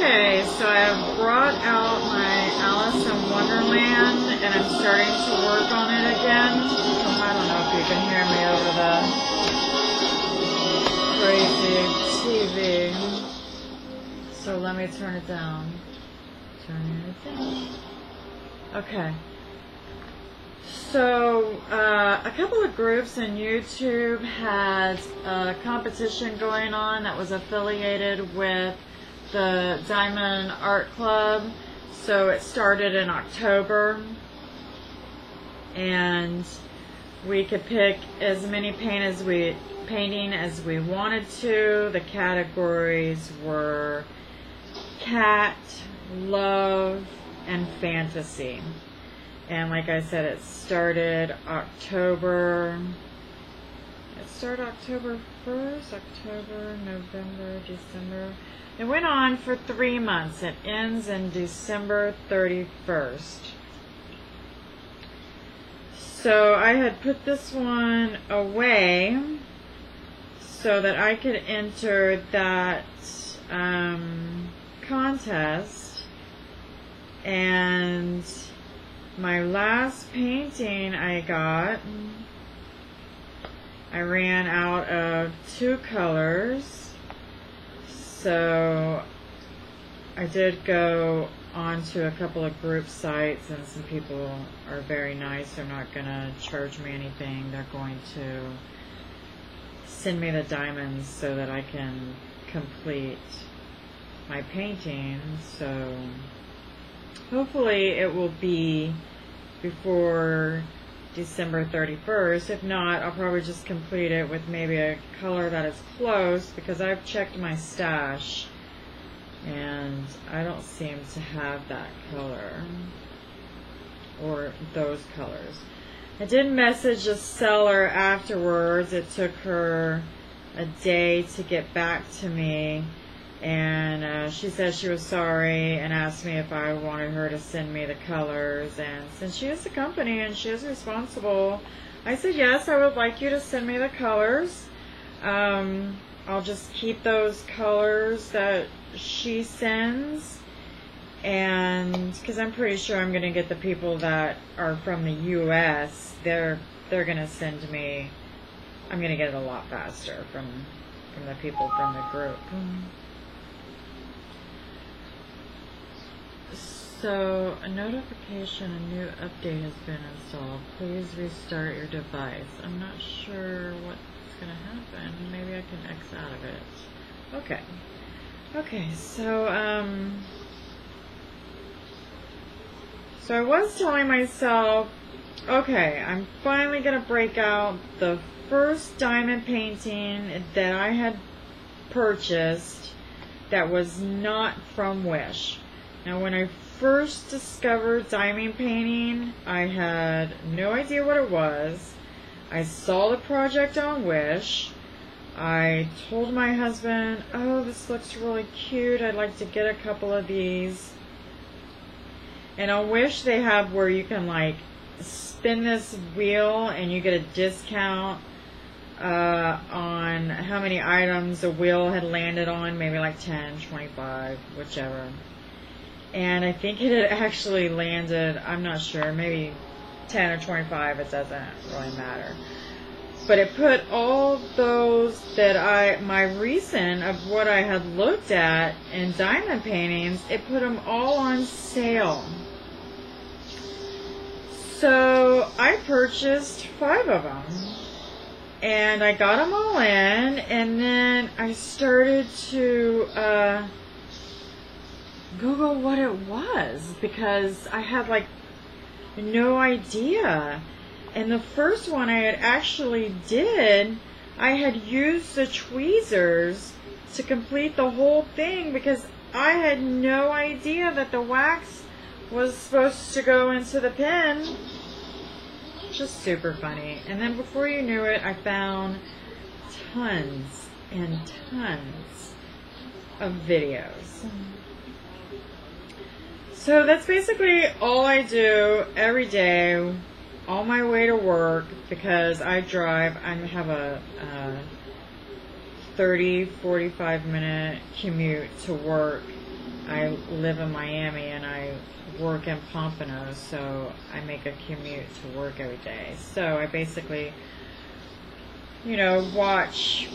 Okay, so I brought out my Alice in Wonderland and I'm starting to work on it again. I don't know if you can hear me over the crazy TV. So let me turn it down. Turn it down. Okay. So, a couple of groups on YouTube had a competition going on that was affiliated with the Diamond Art Club. So it started in October, and we could pick as many painting as we wanted to. The categories were cat, love, and fantasy. And like I said, it started October 1st, October, November, December. It went on for 3 months. It ends in December 31st. So I had put this one away so that I could enter that contest. And my last painting I got, I ran out of 2 colors. So I did go onto a couple of group sites, and some people are very nice. They're not going to charge me anything. They're going to send me the diamonds so that I can complete my painting. So hopefully it will be before December 31st. If not, I'll probably just complete it with maybe a color that is close, because I've checked my stash and I don't seem to have that color or those colors. I did message a seller afterwards. It took her a day to get back to me, and she said she was sorry and asked me if I wanted her to send me the colors. And since she is the company and she is responsible, I said yes, I would like you to send me the colors. I'll just keep those colors that she sends, and because I'm pretty sure I'm going to get the people that are from the US, they're going to send me, I'm going to get it a lot faster from the people from the group. So, a notification, a new update has been installed. Please restart your device. I'm not sure what's going to happen. Maybe I can X out of it. Okay. Okay, so I was telling myself, okay, I'm finally going to break out the first diamond painting that I had purchased that was not from Wish. Now, when I first discovered diamond painting, I had no idea what it was. I saw the project on Wish. I told my husband, oh, this looks really cute. I'd like to get a couple of these. And on Wish they have where you can like spin this wheel and you get a discount on how many items the wheel had landed on, maybe like 10, 25, whichever. And I think it had actually landed, I'm not sure, maybe 10 or 25, it doesn't really matter. But it put all those that my recent of what I had looked at in diamond paintings, it put them all on sale. So I purchased 5 of them. And I got them all in, and then I started to Google what it was, because I had like no idea. And the first one I had actually did, I had used the tweezers to complete the whole thing, because I had no idea that the wax was supposed to go into the pen. Just super funny. And then before you knew it, I found tons and tons of videos. So that's basically all I do every day on my way to work, because I drive. I have a 30-45 minute commute to work I live in Miami and I work in Pompano, so I make a commute to work every day. So I basically, watch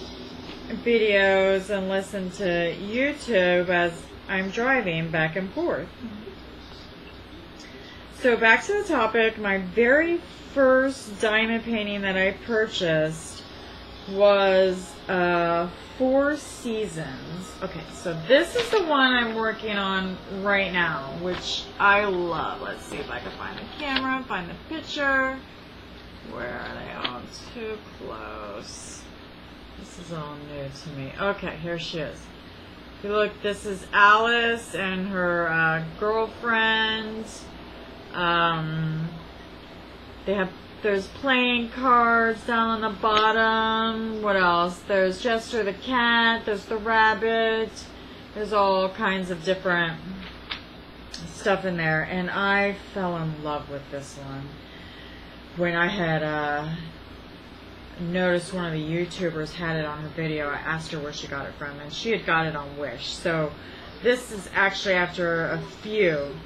videos and listen to YouTube as I'm driving back and forth. So back to the topic, my very first diamond painting that I purchased was Four Seasons. Okay, so this is the one I'm working on right now, which I love. Let's see if I can find the camera, find the picture. Where are they? Oh, too close. This is all new to me. Okay, here she is. If you look, this is Alice and her girlfriend. There's playing cards down on the bottom. What else? There's Jester the cat. There's the rabbit. There's all kinds of different stuff in there. And I fell in love with this one. When I had noticed one of the YouTubers had it on her video, I asked her where she got it from. And she had got it on Wish. So this is actually after a few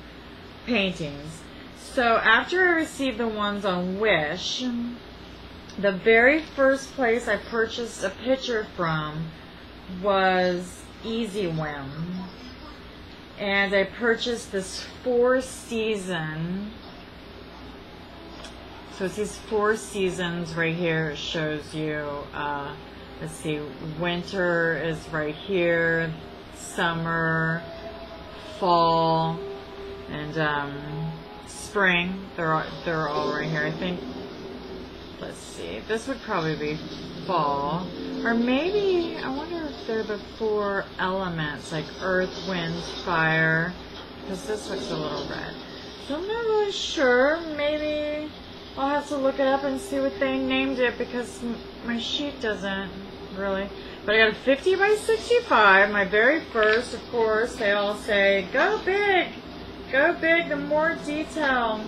paintings. So after I received the ones on Wish, the very first place I purchased a picture from was Easy Whim. And I purchased this Four Season. So it's these Four Seasons right here. It shows you, let's see, winter is right here, summer, fall, and spring. They're all right here. I think, let's see, this would probably be fall. Or maybe, I wonder if they're the four elements, like earth, wind, fire. Because this looks a little red. So I'm not really sure. Maybe I'll have to look it up and see what they named it, because my sheet doesn't really. But I got a 50 by 65, my very first. Of course, they all say, go big. Go big, the more detail.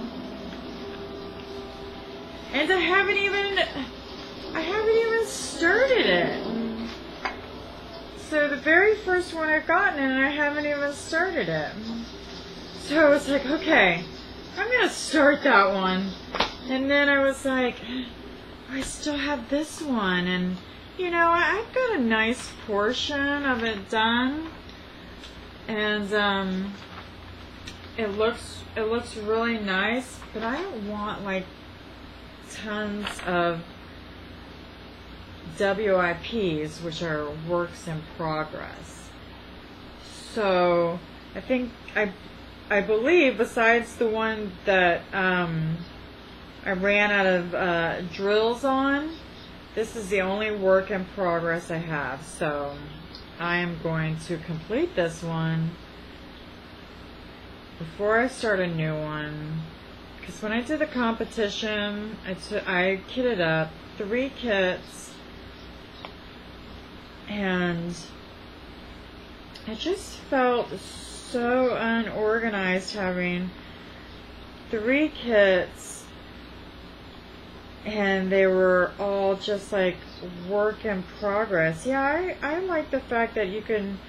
And I haven't even started it. So the very first one I've gotten, and I haven't even started it. So I was like, okay, I'm gonna start that one. And then I was like, I still have this one, and I've got a nice portion of it done, and it looks really nice, but I don't want like tons of WIPs, which are works in progress. So I think I believe, besides the one that I ran out of drills on, this is the only work in progress I have. So I am going to complete this one before I start a new one, because when I did the competition, I kitted up 3 kits, and I just felt so unorganized having 3 kits, and they were all just like work in progress. Yeah, I like the fact that you can,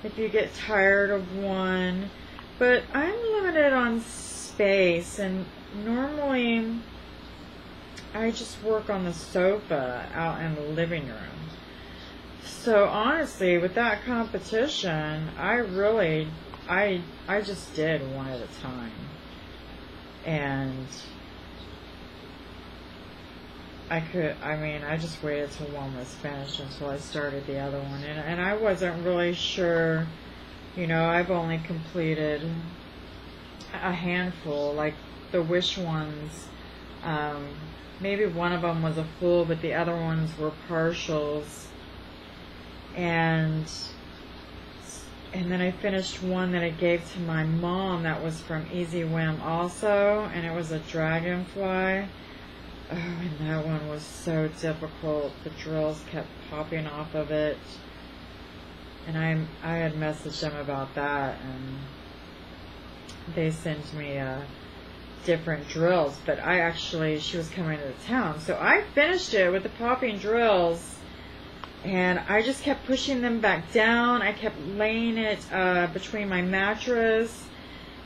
if you get tired of one. But I'm limited on space, and normally I just work on the sofa out in the living room. So honestly, with that competition, I just did one at a time. And I just waited till one was finished until I started the other one. And I wasn't really sure. I've only completed a handful, like the Wish ones. Maybe one of them was a full, but the other ones were partials. And then I finished one that I gave to my mom that was from Easy Whim also, and it was a dragonfly. Oh, and that one was so difficult. The drills kept popping off of it. And I had messaged them about that, and they sent me different drills. But she was coming to the town, so I finished it with the popping drills And I just kept pushing them back down. I kept laying it between my mattress.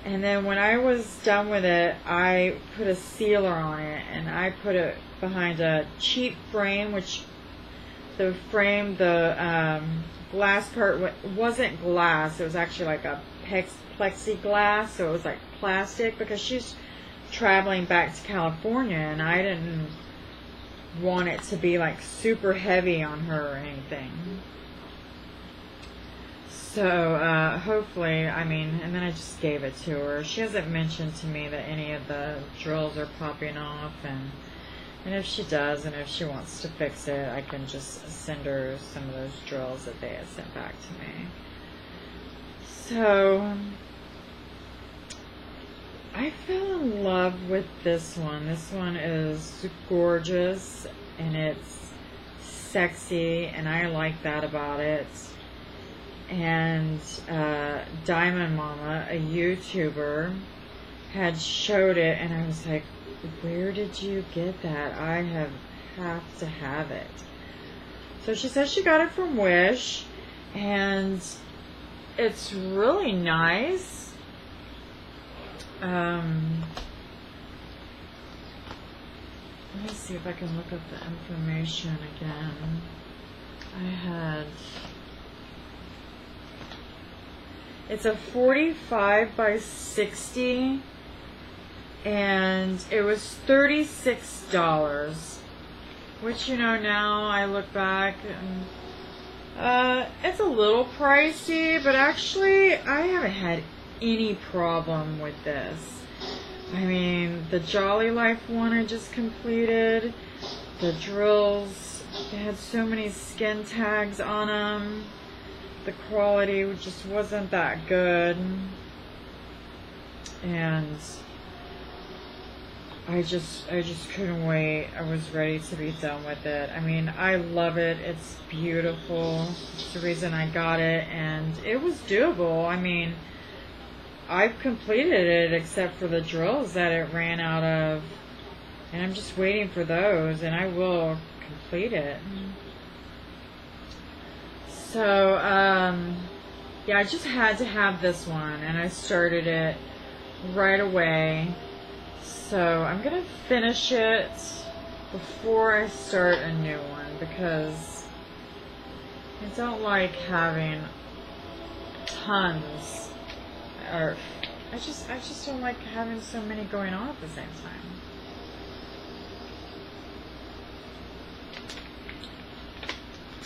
And then when I was done with it, I put a sealer on it. And I put it behind a cheap frame, which the frame, the glass part wasn't glass. It was actually like a plexiglass. So it was like plastic, because she's traveling back to California. And I didn't want it to be like super heavy on her or anything. So hopefully, I mean, and then I just gave it to her. She hasn't mentioned to me that any of the drills are popping off, and if she does, and if she wants to fix it, I can just send her some of those drills that they had sent back to me. So I fell in love with this one. This one is gorgeous, and it's sexy, and I like that about it. And Diamond Mama, a YouTuber, had showed it, and I was like, where did you get that? I have to have it. So she says she got it from Wish, and it's really nice. Let me see if I can look up the information again. It's a 45 by 60, and it was $36, which, now I look back, and it's a little pricey, but actually I haven't had any problem with this. I mean, the Jolly Life one I just completed, the drills, they had so many skin tags on them. The quality just wasn't that good, and I just couldn't wait. I was ready to be done with it. I mean, I love it. It's beautiful. It's the reason I got it, and it was doable. I mean, I've completed it except for the drills that it ran out of, and I'm just waiting for those, and I will complete it. So, yeah, I just had to have this one, and I started it right away. So I'm going to finish it before I start a new one, because I don't like having tons, or I just don't like having so many going on at the same time.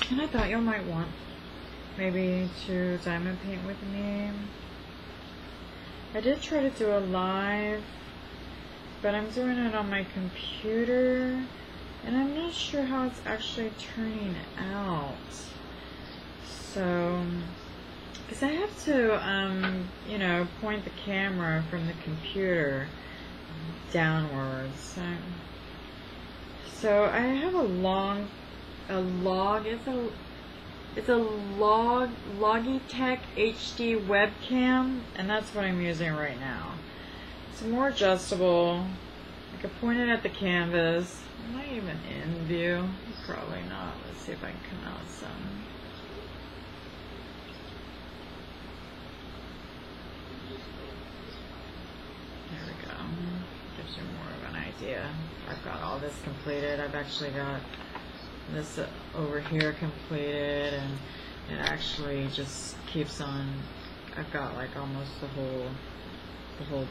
And I thought you might want maybe to diamond paint with me. I did try to do a live, but I'm doing it on my computer, and I'm not sure how it's actually turning out. So, because I have to, point the camera from the computer downwards. So I have a Logitech HD webcam, and that's what I'm using right now. It's more adjustable. I can point it at the canvas. Am I even in view? Probably not. Let's see if I can come out some. There we go. Gives you more of an idea. I've got all this completed. I've actually got this over here completed, and it actually just keeps on. I've got like almost the whole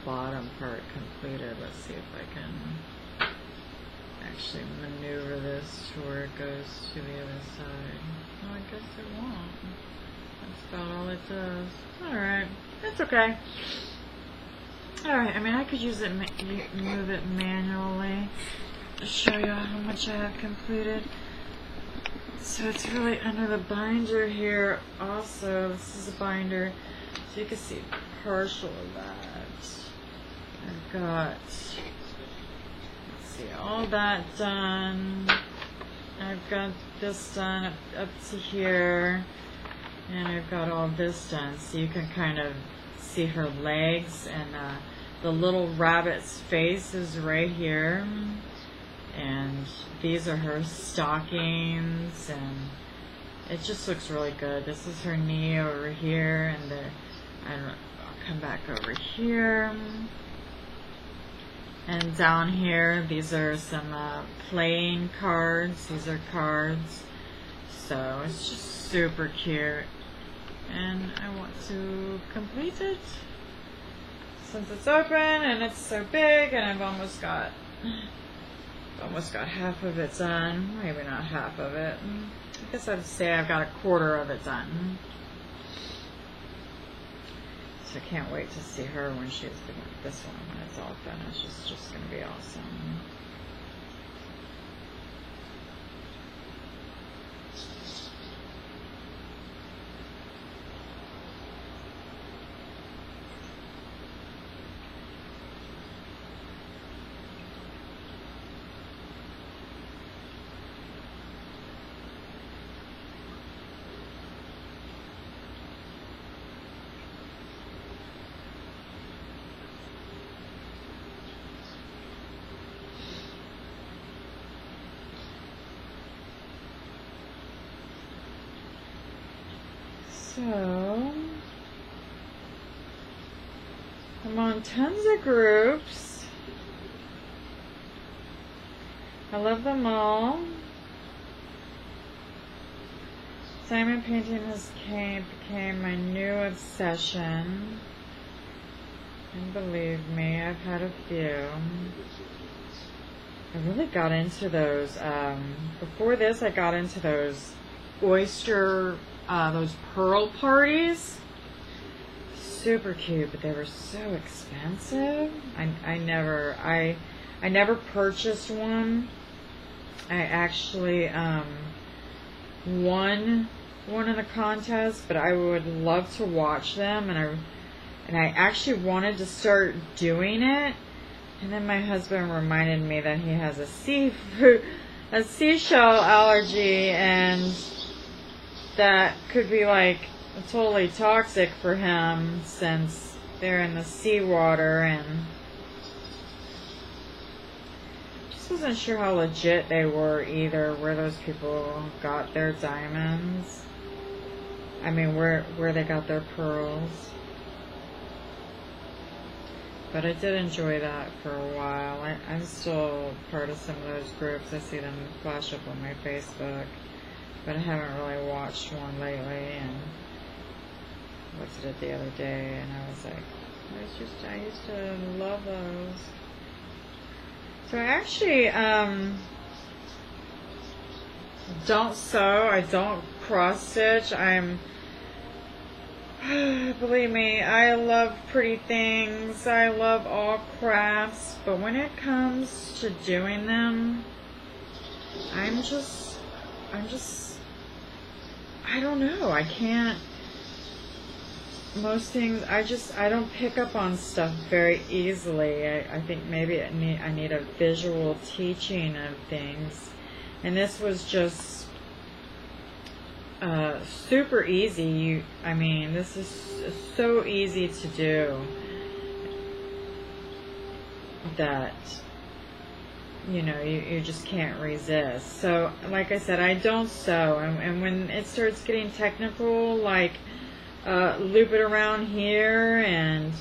bottom part completed. Let's see if I can actually maneuver this to where it goes to the other side. Oh, I guess it won't. That's about all it does. Alright, that's okay. Alright, I mean, I could use it, move it manually to show you how much I have completed. So it's really under the binder here also. This is a binder, so you can see partial of that. I've got, let's see, all that done. I've got this done up to here, and I've got all this done, so you can kind of see her legs, and the little rabbit's face is right here, and these are her stockings, and it just looks really good. This is her knee over here, and I'll come back over here. And down here, these are some playing cards. These are cards. So it's just super cute. And I want to complete it. Since it's open and it's so big, and I've almost got half of it done. Maybe not half of it. I guess I'd say I've got a quarter of it done. So I can't wait to see her when she's doing this one when it's all finished. It's just going to be awesome. So, I'm on tons of groups. I love them all. Diamond painting became my new obsession. And believe me, I've had a few. I really got into those. Before this, I got into those those pearl parties. Super cute, but they were so expensive. I never purchased one. I actually won one in the contest, but I would love to watch them, and I actually wanted to start doing it. And then my husband reminded me that he has a seashell allergy, and that could be like totally toxic for him since they're in the seawater, and just wasn't sure how legit they were either, where those people got their diamonds. I mean, where they got their pearls. But I did enjoy that for a while. I'm still part of some of those groups. I see them flash up on my Facebook. But I haven't really watched one lately, and looked at it the other day, and I was like, I used to love those. So I actually don't sew, I don't cross stitch. Believe me, I love pretty things, I love all crafts, but when it comes to doing them, I'm just I don't know. I can't. Most things, I don't pick up on stuff very easily. I think maybe I need a visual teaching of things. And this was just super easy. This is so easy to do that you just can't resist. So, like I said, I don't sew, and when it starts getting technical, like loop it around here and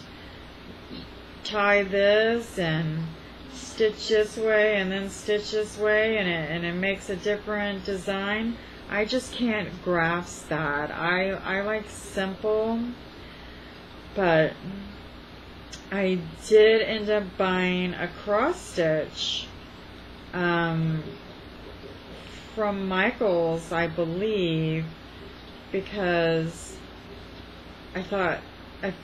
tie this and stitch this way and then stitch this way, and it makes a different design, I just can't grasp that. I like simple, but I did end up buying a cross stitch from Michaels, I believe, because I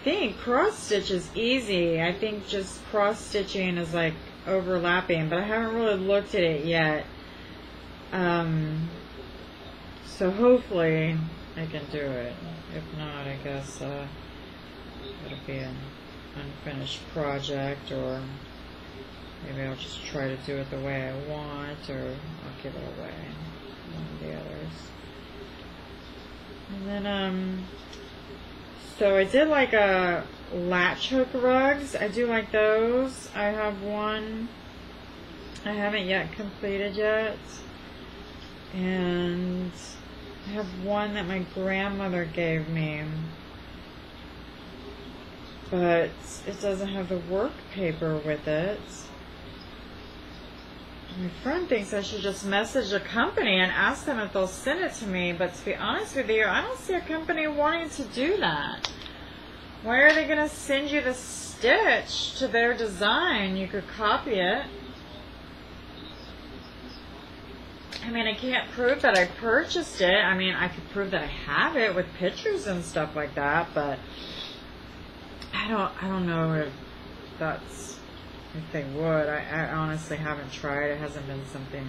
think cross stitch is easy. I think just cross stitching is like overlapping, but I haven't really looked at it yet. So hopefully I can do it. If not, I guess it'll be an unfinished project, or maybe I'll just try to do it the way I want, or I'll give it away. One of the others. And then, so I did like latch hook rugs. I do like those. I have one I haven't yet completed yet. And I have one that my grandmother gave me, but it doesn't have the work paper with it. My friend thinks I should just message a company and ask them if they'll send it to me, but to be honest with you, I don't see a company wanting to do that. Why are they going to send you the stitch to their design? You could copy it. I mean, I can't prove that I purchased it. I mean, I could prove that I have it with pictures and stuff like that, but I don't know if they would. I honestly haven't tried. It hasn't been something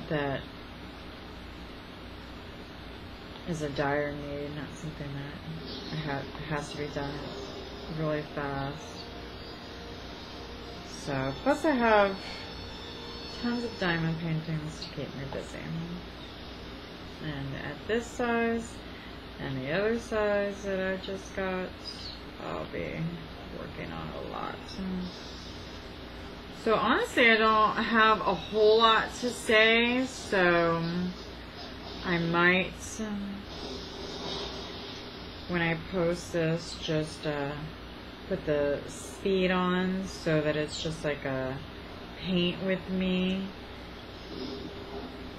that is a dire need, not something that has to be done really fast. So, plus I have tons of diamond paintings to keep me busy. And at this size and the other size that I just got, I'll be working on a lot. So honestly, I don't have a whole lot to say, so I might, when I post this, just put the speed on so that it's just like a paint with me,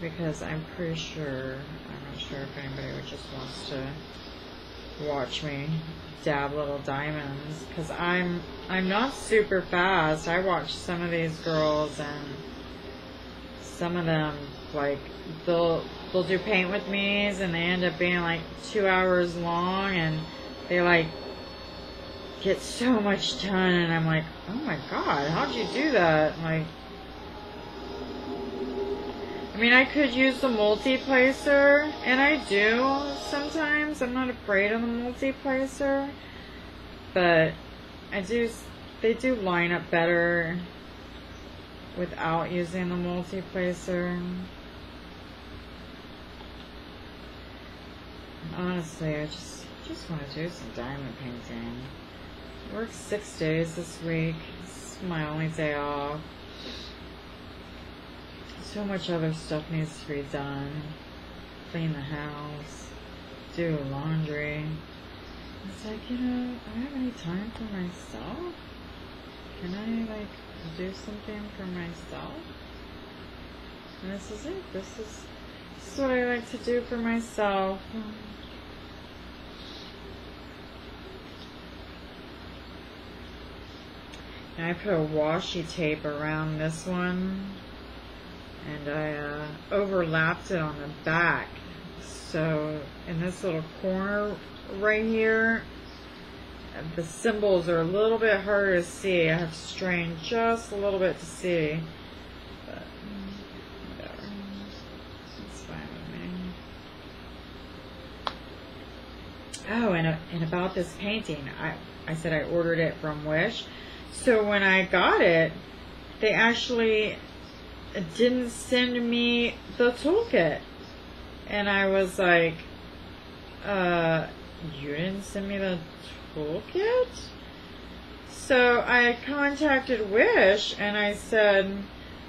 because I'm pretty sure, I'm not sure if anybody would just wants to watch me dab little diamonds, because I'm not super fast. I watch some of these girls, and some of them, like, they'll do paint with me's and they end up being like 2 hours long, and they like get so much done, and I'm like, oh my god, how'd you do that? Like, I mean, I could use the multi-placer, and I do sometimes. I'm not afraid of the multi-placer, but they do line up better without using the multi-placer. Honestly, I just want to do some diamond painting. I worked 6 days this week. It's my only day off. So much other stuff needs to be done. Clean the house, do laundry. It's like, do I have any time for myself? Can I, like, do something for myself? And this is it. This is what I like to do for myself. And I put a washi tape around this one, and I overlapped it on the back. So in this little corner right here, the symbols are a little bit harder to see. I have to strain just a little bit to see. But whatever. It's fine with me. Oh, and about this painting, I said I ordered it from Wish. So when I got it, they actually didn't send me the toolkit. And I was like, you didn't send me the toolkit? So I contacted Wish and I said,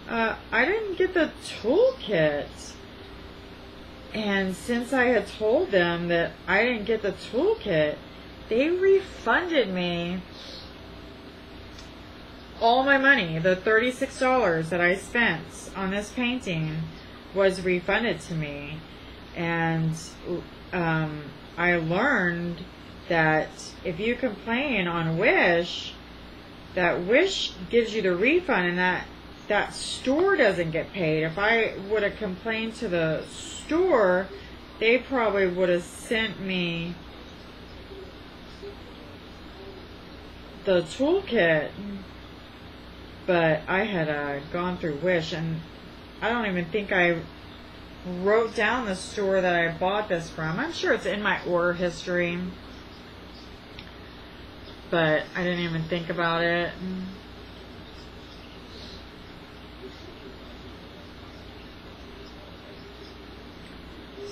I didn't get the toolkit. And since I had told them that I didn't get the toolkit, they refunded me all my money. The $36 that I spent on this painting was refunded to me. And I learned that if you complain on Wish, that Wish gives you the refund, and that store doesn't get paid. If I would have complained to the store, they probably would have sent me the toolkit. But I had gone through Wish, and I don't even think I wrote down the store that I bought this from. I'm sure it's in my order history, but I didn't even think about it.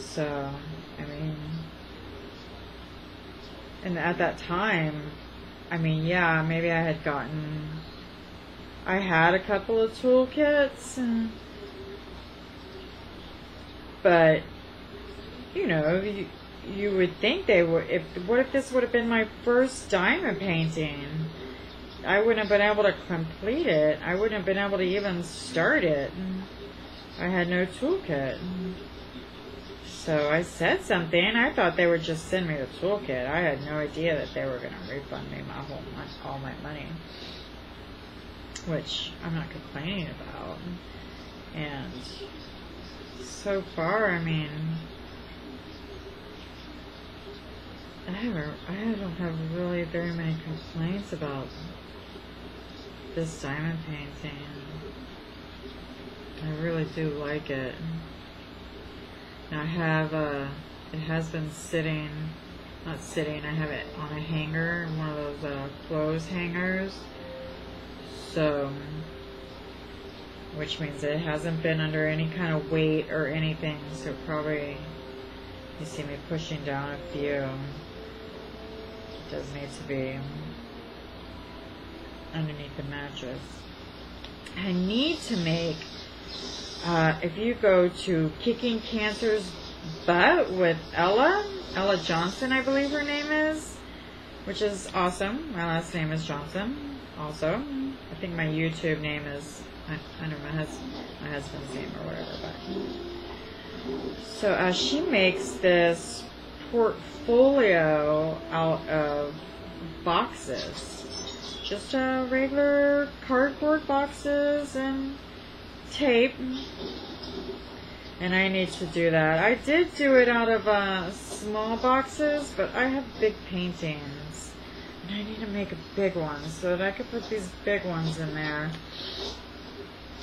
So, I mean, and at that time, I mean, yeah, maybe I had a couple of toolkits, But, you know, you would think they would. What if this would have been my first diamond painting? I wouldn't have been able to complete it. I wouldn't have been able to even start it. I had no toolkit. So I said something. I thought they would just send me the toolkit. I had no idea that they were going to refund me all my money, which I'm not complaining about. And so far, I mean, I don't have really very many complaints about this diamond painting. I really do like it. Now I have it has been not sitting, I have it on a hanger, one of those clothes hangers. So, which means it hasn't been under any kind of weight or anything. So probably you see me pushing down a few. It does need to be underneath the mattress. I need to make, if you go to Kicking Cancer's Butt with Ella Johnson, I believe her name is, which is awesome. My last name is Johnson also. I think my YouTube name is, I don't know, my husband's name or whatever. But so she makes this portfolio out of boxes, just regular cardboard boxes and tape. And I need to do that. I did do it out of small boxes, but I have big paintings. And I need to make a big one so that I could put these big ones in there.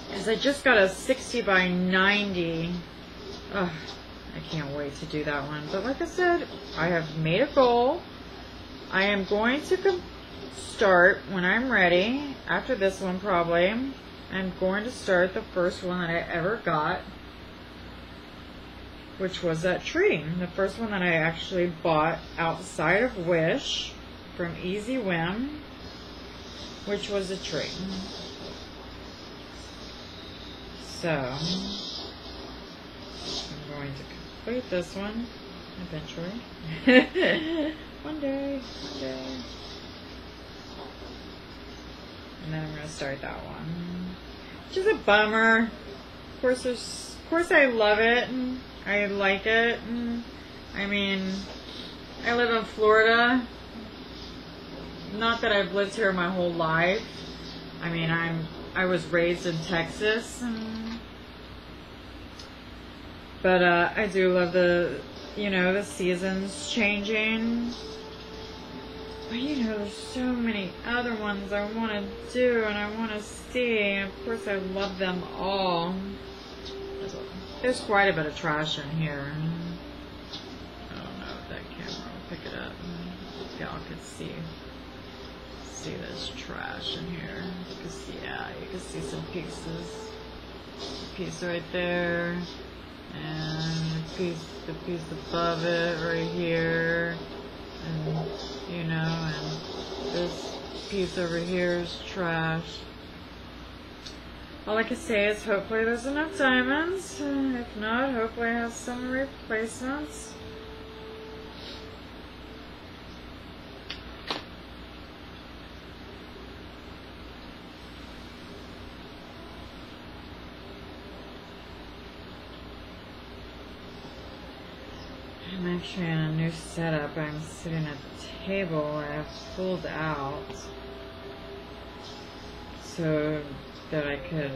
Because I just got a 60 by 90. Ugh, I can't wait to do that one. But like I said, I have made a goal. I am going to start when I'm ready. After this one probably. I'm going to start the first one that I ever got, which was that tree. The first one that I actually bought outside of Wish from Easy Whim, which was a tree. So, I'm going to complete this one eventually. One day. And then I'm going to start that one. Which is a bummer. Of course I love it. And I like it. And I mean, I live in Florida. Not that I've lived here my whole life. I mean, I was raised in Texas. But I do love the seasons changing. But there's so many other ones I want to do and I want to see. And of course I love them all. There's quite a bit of trash in here. I don't know if that camera will pick it up. Y'all could see this trash in here. You can see some pieces. A piece right there. And the piece above it right here. And and this piece over here is trash. All I can say is hopefully there's enough diamonds. If not, hopefully I have some replacements. I'm actually in a new setup. I'm sitting at the table I have pulled out so that I could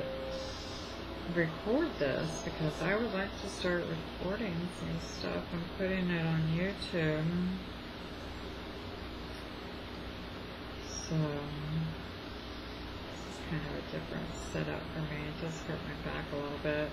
record this, because I would like to start recording some stuff and putting it on YouTube. So this is kind of a different setup for me. It does hurt my back a little bit.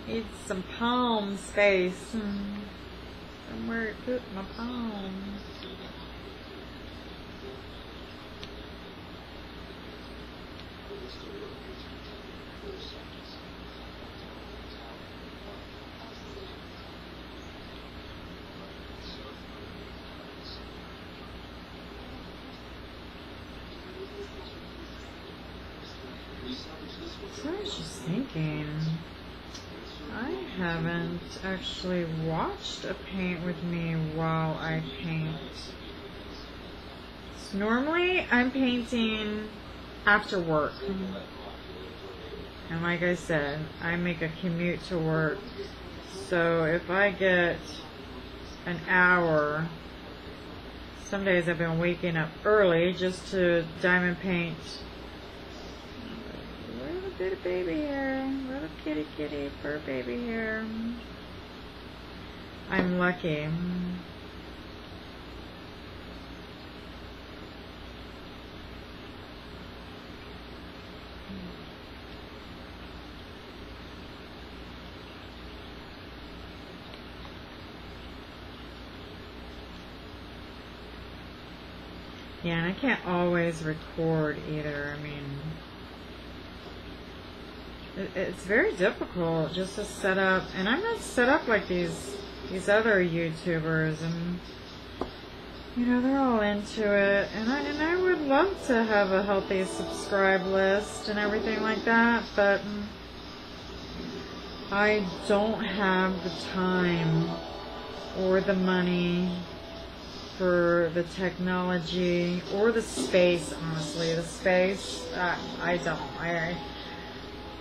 Need some palm space. Somewhere to put my palms. just thinking, I haven't actually watched a paint with me while I paint. So normally I'm painting after work. And like I said, I make a commute to work. So if I get an hour, some days I've been waking up early just to diamond paint. Little bitty baby hair, little kitty fur baby hair. I'm lucky. Yeah, and I can't always record either. I mean, it's very difficult just to set up, and I'm not set up like these other YouTubers, and you know, they're all into it, and I would love to have a healthy subscribe list and everything like that, but I don't have the time or the money for the technology or the space. Honestly, the space, I don't.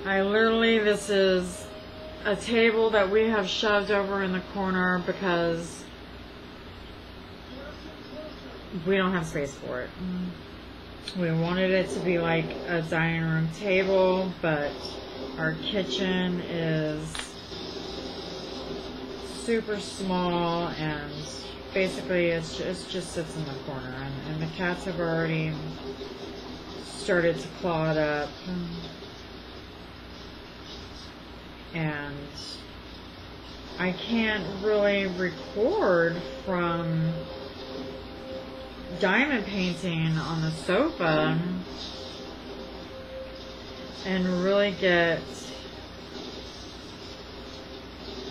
I literally, this is a table that we have shoved over in the corner because we don't have space for it. We wanted it to be like a dining room table, but our kitchen is super small, and basically it just sits in the corner, and the cats have already started to claw it up, and I can't really record from diamond painting on the sofa and really get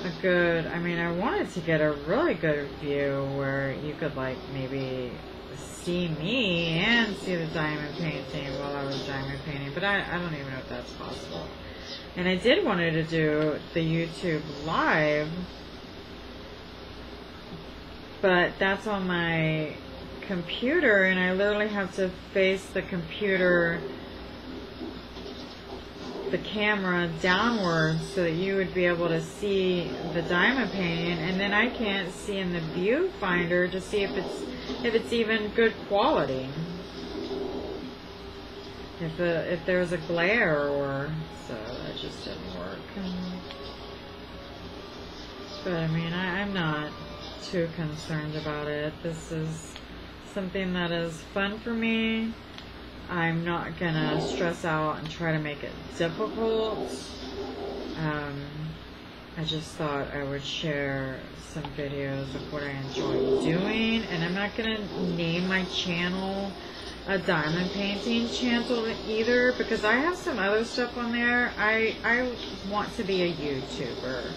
a good, I mean, I wanted to get a really good view where you could like maybe see me and see the diamond painting while I was diamond painting, but I don't even know if that's possible. And I did wanted to do the YouTube live, but that's on my computer, and I literally have to face the computer, the camera downwards so that you would be able to see the diamond painting, and then I can't see in the viewfinder to see if it's even good quality. If there's a glare, or so that just didn't work. But I mean, I'm not too concerned about it. This is something that is fun for me. I'm not gonna stress out and try to make it difficult. I just thought I would share some videos of what I enjoy doing, and I'm not gonna name my channel a diamond painting channel either, because I have some other stuff on there. I want to be a YouTuber,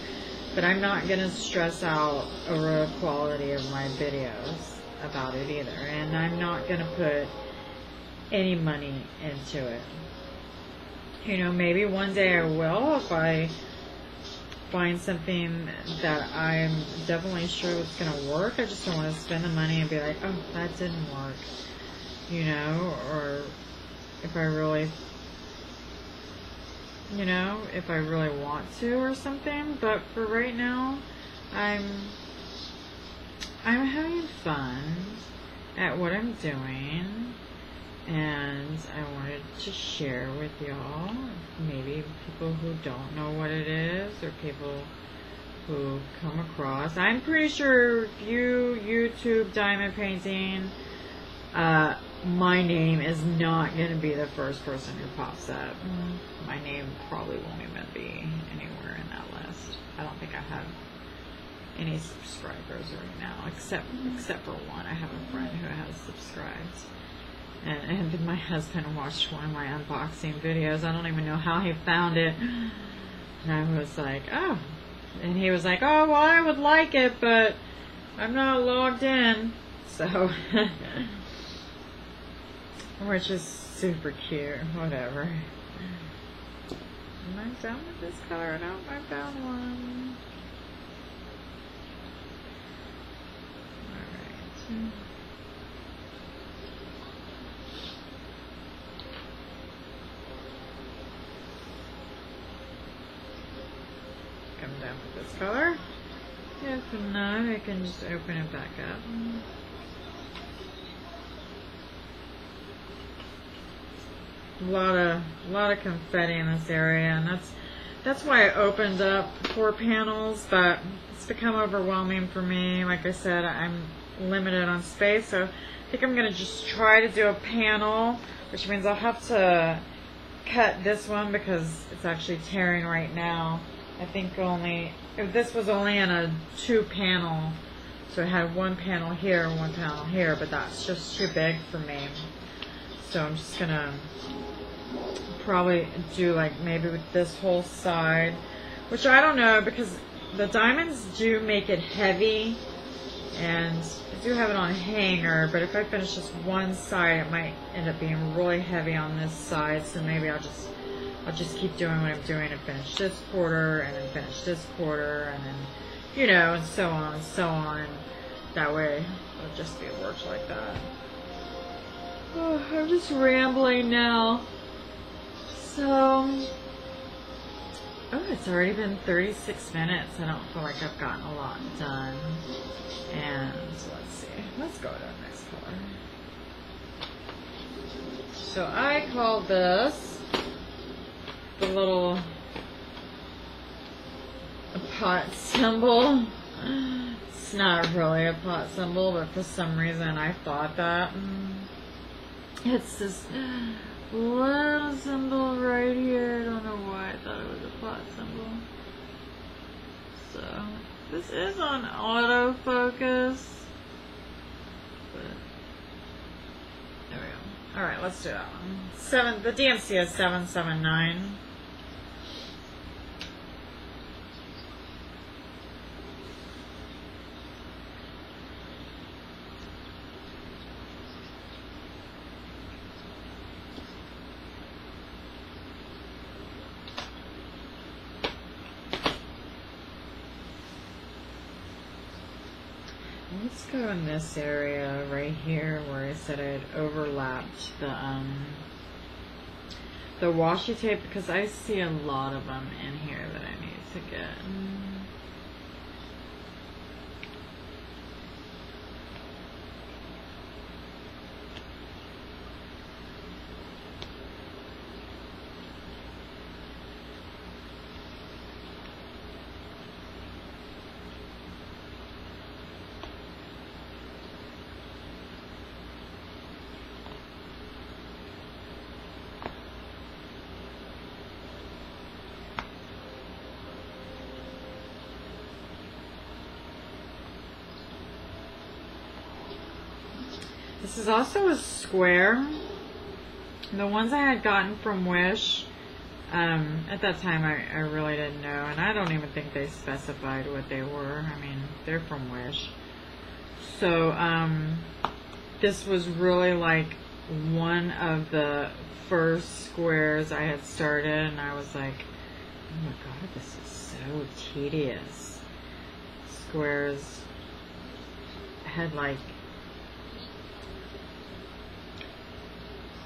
but I'm not gonna stress out over the quality of my videos about it either, and I'm not gonna put any money into it. You know, maybe one day I will if I find something that I'm definitely sure it's gonna work. I just don't want to spend the money and be like, oh, that didn't work, you know, or if I really, you know, if I really want to or something. But for right now, I'm having fun at what I'm doing, and I wanted to share with y'all, maybe people who don't know what it is, or people who come across. I'm pretty sure if you YouTube diamond painting, my name is not going to be the first person who pops up. My name probably won't even be anywhere in that list. I don't think I have any subscribers right now, except for one. I have a friend who has subscribed, and my husband watched one of my unboxing videos. I don't even know how he found it, and I was like, oh, and he was like, oh, well, I would like it, but I'm not logged in, so which is super cute, whatever. Am I done with this color? No, I found one. Alright. Come down with this color. If not, I can just open it back up. A lot of confetti in this area, and that's why I opened up 4 panels, but it's become overwhelming for me. Like I said, I'm limited on space, so I think I'm gonna just try to do a panel, which means I'll have to cut this one because it's actually tearing right now. I think if this was only in a 2 panel, so I had 1 panel here, 1 panel here, but that's just too big for me. So I'm just gonna probably do like maybe with this whole side, which I don't know because the diamonds do make it heavy, and I do have it on a hanger, but if I finish just one side, it might end up being really heavy on this side, so maybe I'll just keep doing what I'm doing and finish this quarter and then finish this quarter and then, you know, and so on and so on. And that way it'll just be worked like that. Oh, I'm just rambling now. So, it's already been 36 minutes. I don't feel like I've gotten a lot done. And let's see. Let's go to the next color. So I call this the little pot symbol. It's not really a pot symbol, but for some reason I thought that. It's this little symbol right here. I don't know why I thought it was a pot symbol. So this is on autofocus. But there we go. Alright, let's do that one. The DMC is 779. Let's go in this area right here where I said I had overlapped the washi tape, because I see a lot of them in here that I need to get. This is also a square. The ones I had gotten from Wish, at that time I really didn't know, and I don't even think they specified what they were. I mean, they're from Wish. So, this was really like one of the first squares I had started, and I was like, oh my god, this is so tedious. Squares had like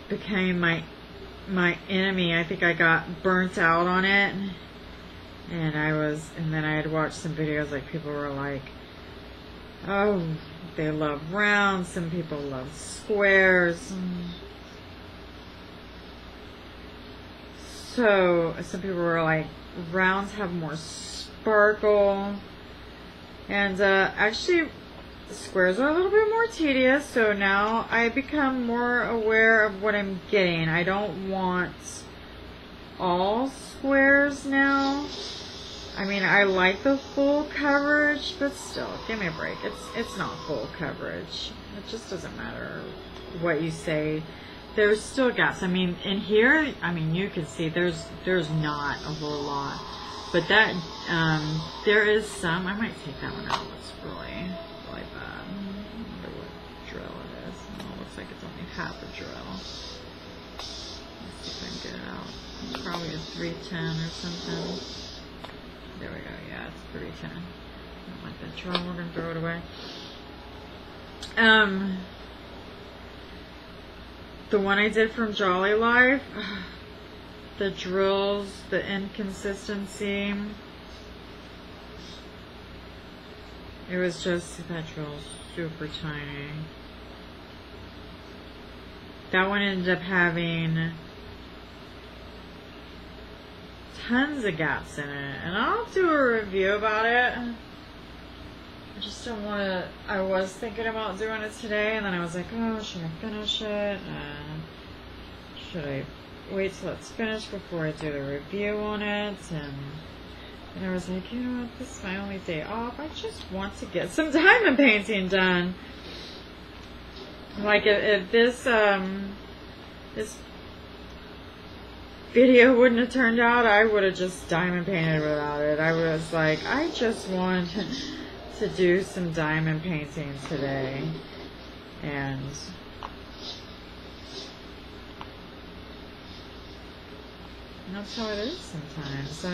became my enemy. I think I got burnt out on it, and then I had watched some videos, like people were like, oh, they love rounds, some people love squares. So some people were like, rounds have more sparkle, and actually squares are a little bit more tedious, so now I become more aware of what I'm getting. I don't want all squares now. I mean, I like the full coverage, but still, give me a break. It's not full coverage. It just doesn't matter what you say. There's still gaps. I mean, in here, I mean, you can see there's not a whole lot, but that there is some. I might take that one out. It's really bad. I wonder what drill it is. Oh, it looks like it's only half a drill. Let's See if I can get it out. It's probably a 310 or something. There we go. Yeah, it's 310. I don't like that drill. We're gonna throw it away. The one I did from Jolly Life, the drills, the inconsistency. It was just, that drill's super tiny. That one ended up having tons of gaps in it. And I'll do a review about it. I just don't want to, I was thinking about doing it today, and then I was like, oh, should I finish it? Should I wait till it's finished before I do the review on it? And I was like, you know what, this is my only day off. I just want to get some diamond painting done. Like, if this video wouldn't have turned out, I would have just diamond painted without it. I was like, I just want to do some diamond painting today. And that's how it is sometimes.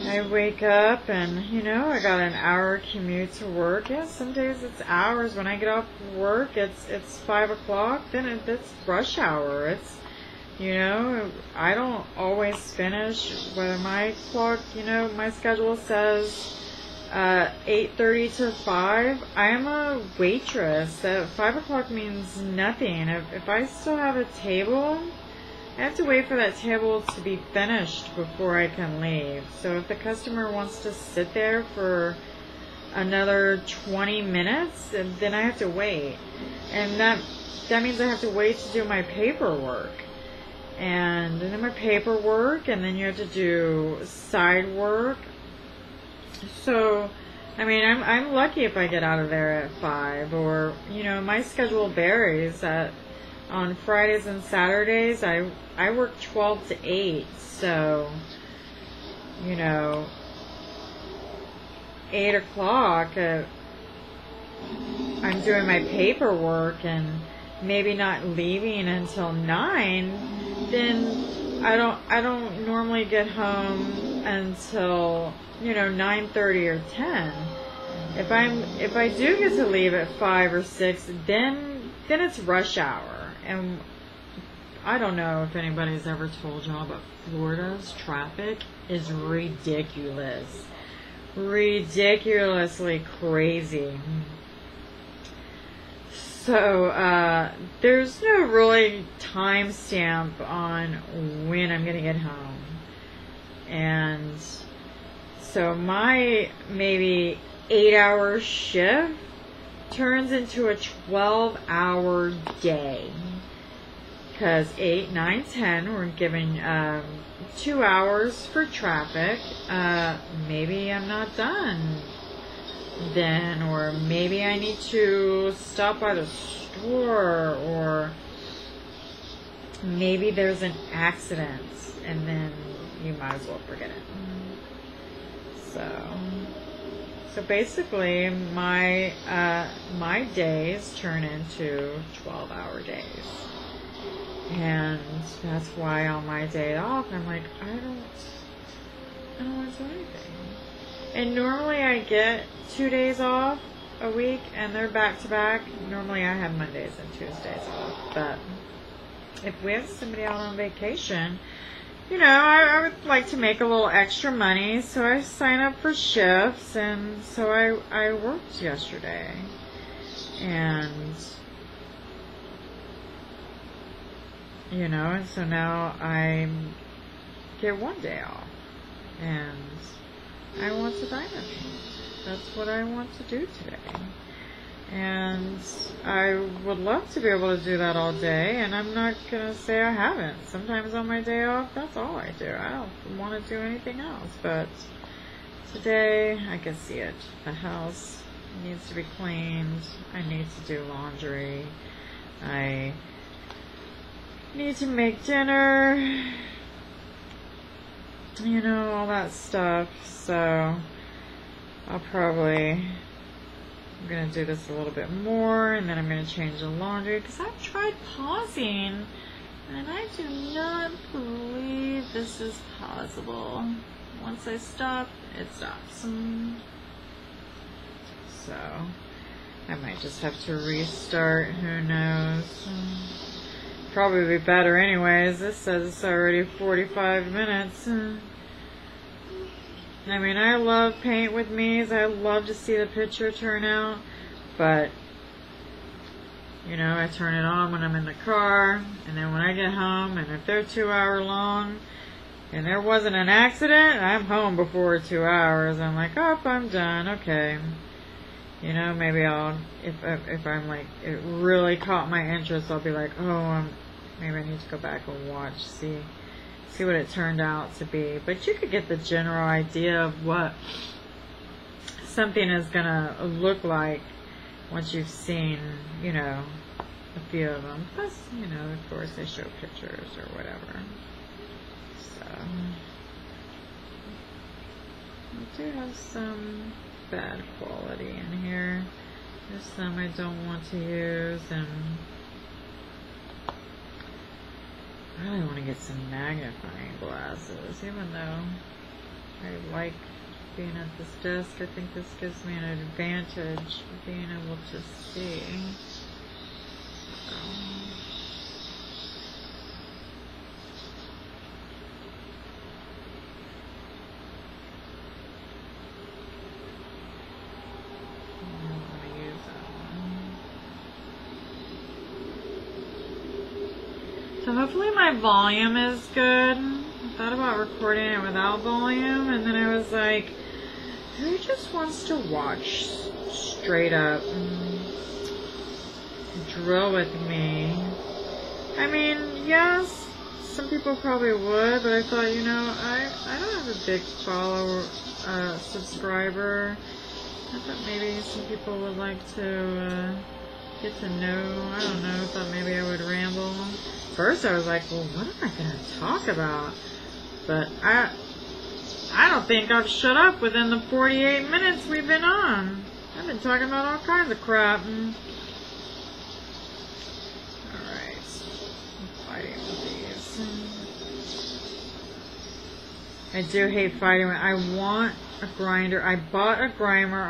I wake up and, you know, I got an hour commute to work. Yeah, some days it's hours. When I get off work, it's 5 o'clock. Then it's rush hour. It's, you know, I don't always finish. Whether my clock, you know, my schedule says 8:30 to 5. I'm a waitress. 5 o'clock means nothing. If I still have a table, I have to wait for that table to be finished before I can leave. So if the customer wants to sit there for another 20 minutes, then I have to wait. And that means I have to wait to do my paperwork. And then my paperwork, and then you have to do side work. So, I mean, I'm lucky if I get out of there at 5. Or, you know, my schedule varies. On Fridays and Saturdays, I work 12 to 8, so, you know, 8 o'clock, I'm doing my paperwork and maybe not leaving until 9, then I don't normally get home until, you know, 9:30 or 10. If I do get to leave at 5 or 6, then it's rush hour. And I don't know if anybody's ever told y'all, but Florida's traffic is ridiculous. Ridiculously crazy. So, there's no really time stamp on when I'm going to get home. And so my maybe 8-hour shift turns into a 12-hour day. Because 8, 9, 10, we're giving 2 hours for traffic. Maybe I'm not done then, or maybe I need to stop by the store, or maybe there's an accident, and then you might as well forget it. So basically, my days turn into 12-hour days. And that's why on my day off, I'm like, I don't want to do anything. And normally I get 2 days off a week, and they're back to back. Normally I have Mondays and Tuesdays off. But if we have somebody out on vacation, you know, I would like to make a little extra money, so I sign up for shifts, and so I worked yesterday. And you know, and so now I get 1 day off, and I want to diamond paint. That's what I want to do today. And I would love to be able to do that all day, and I'm not going to say I haven't. Sometimes on my day off, that's all I do. I don't want to do anything else, but today I can see it. The house needs to be cleaned. I need to do laundry. I need to make dinner, you know, all that stuff. So I'm gonna do this a little bit more, and then I'm gonna change the laundry, because I've tried pausing And I do not believe this is possible. Once I stop, it stops. So, I might just have to restart. Who knows? Probably be better anyways. This says it's already 45 minutes. I mean, I love Paint With Me's. I love to see the picture turn out. But, you know, I turn it on when I'm in the car. And then when I get home, and if they're 2 hour long, and there wasn't an accident, I'm home before 2 hours. I'm like, oh, I'm done. Okay. You know, maybe I'll, if I'm like, it really caught my interest, I'll be like, oh, maybe I need to go back and watch, see what it turned out to be. But you could get the general idea of what something is gonna look like once you've seen, you know, a few of them. Plus, you know, of course, they show pictures or whatever. So, we do have some bad quality in here. There's some I don't want to use, and I really want to get some magnifying glasses, even though I like being at this desk. I think this gives me an advantage of being able to see. So hopefully my volume is good. I thought about recording it without volume, and then I was like, who just wants to watch straight up drill with me? I mean, yes, some people probably would, but I thought, you know, I don't have a big subscriber. I thought maybe some people would like to get to know, I don't know, I thought maybe I would ramble. First I was like, well, what am I going to talk about? But I don't think I've shut up within the 48 minutes we've been on. I've been talking about all kinds of crap. Alright. I'm fighting with these. I do hate fighting with, I want a grinder. I bought a grinder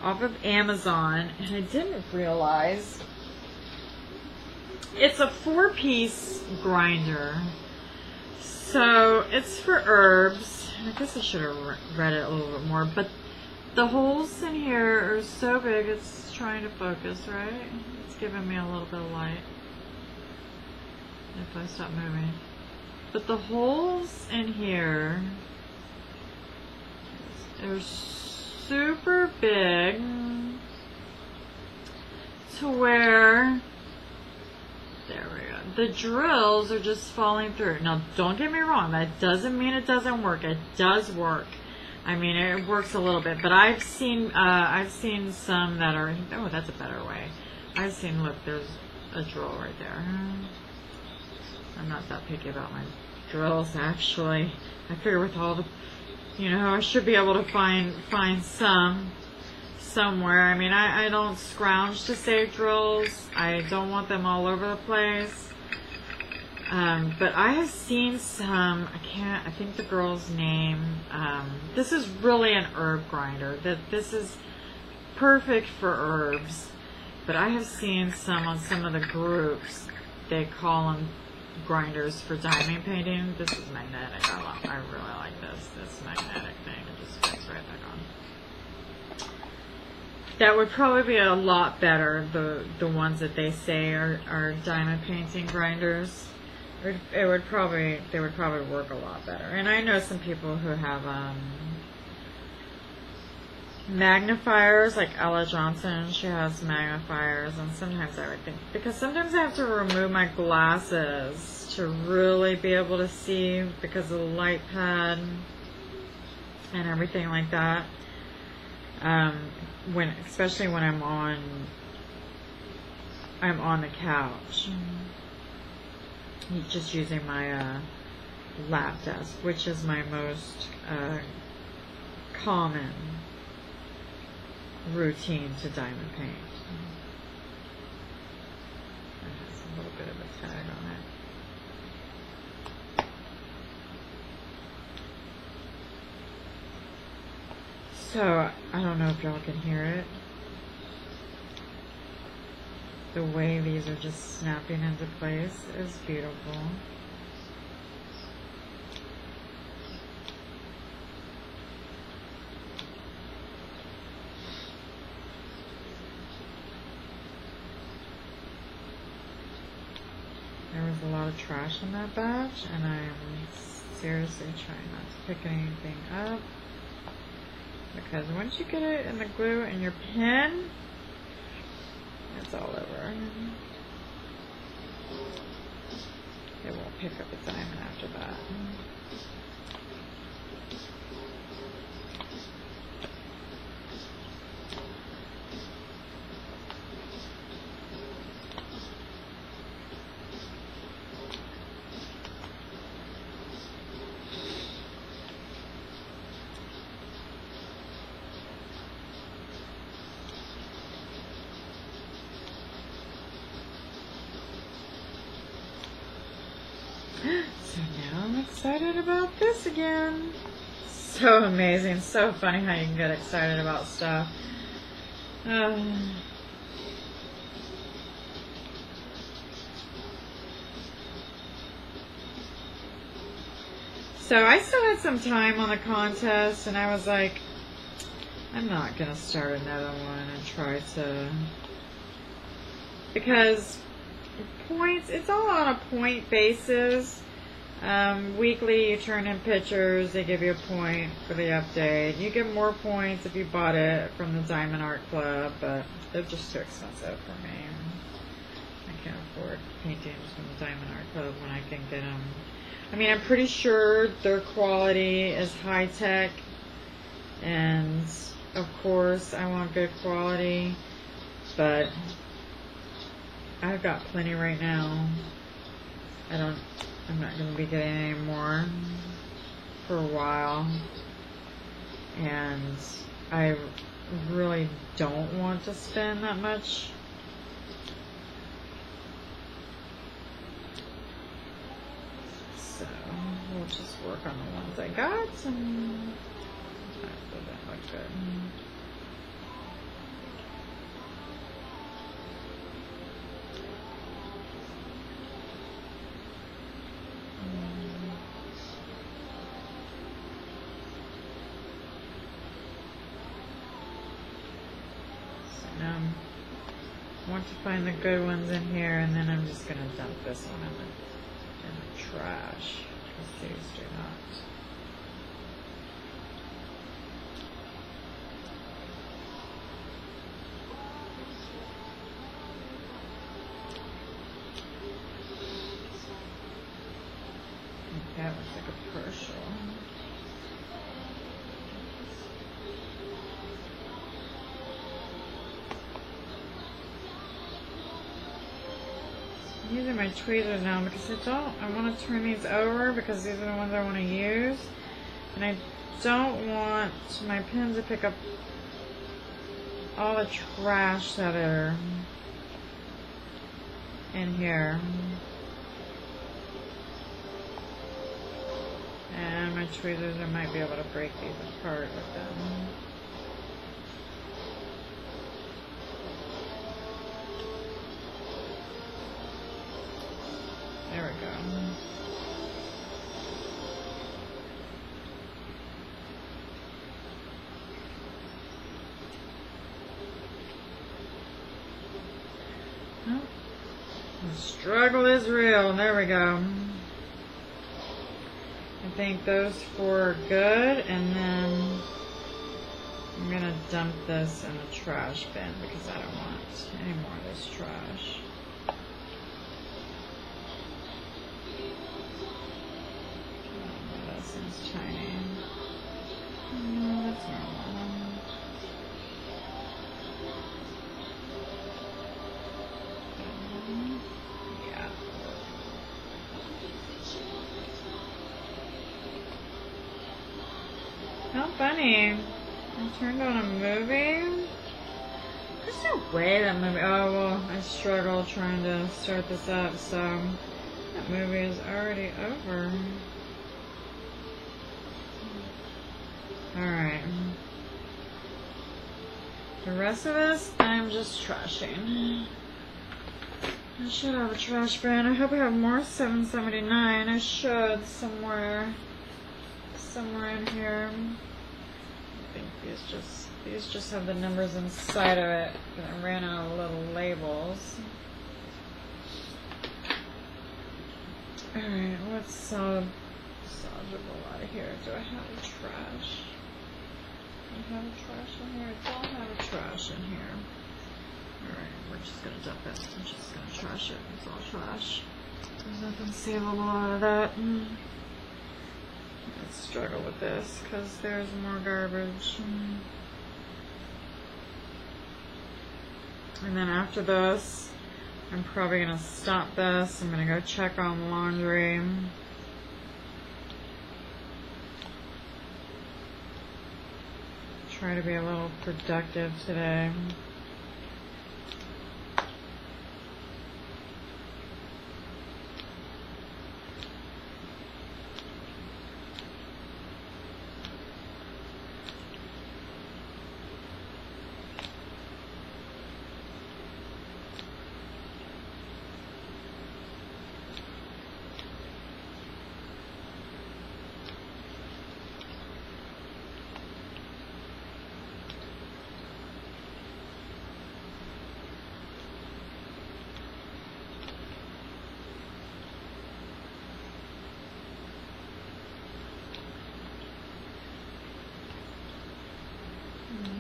off of Amazon, and I didn't realize it's a 4-piece grinder. So it's for herbs. I guess I should have read it a little bit more, but the holes in here are so big. It's trying to focus, right? It's giving me a little bit of light if I stop moving. But the holes in here are super big to where, there we go, the drills are just falling through. Now don't get me wrong, that doesn't mean it doesn't work. It does work. I mean, it works a little bit, but I've seen some that are, oh, that's a better way. I've seen, look, there's a drill right there. I'm not that picky about my drills, actually. I figure with all the, you know, I should be able to find some somewhere. I mean, I don't scrounge to save drills. I don't want them all over the place. But I have seen some, I think the girl's name, this is really an herb grinder. This is perfect for herbs. But I have seen some on some of the groups, they call them grinders for diamond painting. This is magnetic. I really like this magnetic thing. It just fits right back on. That would probably be a lot better, the ones that they say are diamond painting grinders. They would probably work a lot better. And I know some people who have magnifiers, like Ella Johnson. She has magnifiers, and sometimes I would think, because sometimes I have to remove my glasses to really be able to see because of the light pad and everything like that. Especially when I'm on the couch, just using my lap desk, which is my most common routine to diamond paint. little bit of a tag on it. So, I don't know if y'all can hear it. The way these are just snapping into place is beautiful. There was a lot of trash in that batch, and I am seriously trying not to pick anything up. Because once you get it in the glue and your pen, it's all over. It won't pick up a diamond after that. So now I'm excited about this again. So amazing, so funny how you can get excited about stuff. So I still had some time on the contest, and I was like, I'm not going to start another one and try to, because points, it's all on a point basis. Weekly you turn in pictures, they give you a point for the update. You get more points if you bought it from the Diamond Art Club, but they're just too expensive for me. I can't afford paintings from the Diamond Art Club when I can get them. I mean, I'm pretty sure their quality is high tech, and of course I want good quality, but I've got plenty right now. I'm not going to be getting any more for a while, and I really don't want to spend that much. So we'll just work on the ones I got, and that doesn't look good. I want to find the good ones in here, and then I'm just going to dump this one in the trash, because these do not. That looks like a partial. I'm using my tweezers now because I want to turn these over because these are the ones I want to use, and I don't want my pen to pick up all the trash that are in here. And my tweezers, I might be able to break these apart with them. There we go. Oh, the struggle is real. There we go. I think those four are good, and then I'm going to dump this in the trash bin because I don't want any more of this trash. Seems tiny. No, that's normal. Yeah. How funny. I turned on a movie There's no way that movie. Oh well, I struggled trying to start this up, so that movie is already over. Alright. The rest of this, I'm just trashing. I should have a trash bin. I hope I have more 779. I should somewhere in here. I think these just have the numbers inside of it. I ran out of little labels. Alright, what's salvageable out of here? Do I have a trash? Do I have a trash in here? I don't have a trash in here. Alright, we're just gonna dump it. I'm just gonna trash it. It's all trash. There's nothing savable out of that. Let's struggle with this because there's more garbage. And then after this, I'm probably gonna stop this. I'm gonna go check on laundry. Try to be a little productive today.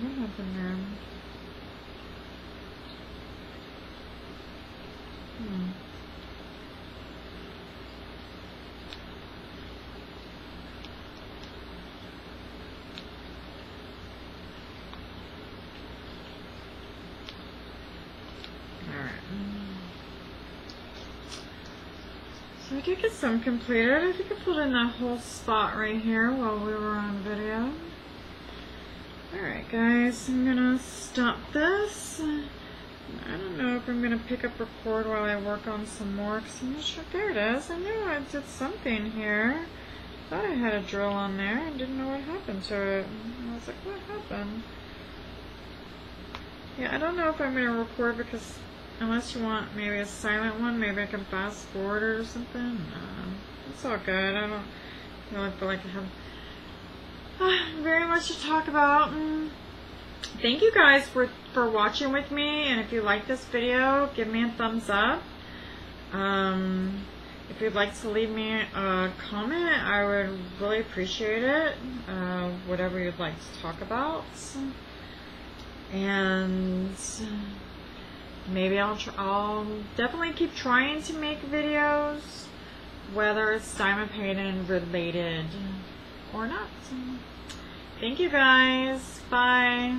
What happened there? Alright. So I did get some completed. I think I pulled in that whole spot right here while we were on video. Alright guys, I'm gonna stop this. I don't know if I'm gonna pick up record while I work on some more, because I'm not sure. There it is. I knew I did something here. Thought I had a drill on there and didn't know what happened to it. I was like, what happened? Yeah, I don't know if I'm gonna record because unless you want maybe a silent one, maybe I can fast forward or something. It's all good. I don't really feel like I have very much to talk about. Thank you guys for watching with me, and if you like this video, give me a thumbs up. If you'd like to leave me a comment, I would really appreciate it. Whatever you'd like to talk about, and maybe I'll definitely keep trying to make videos, whether it's Diamond Painting related or not. Thank you guys. Bye.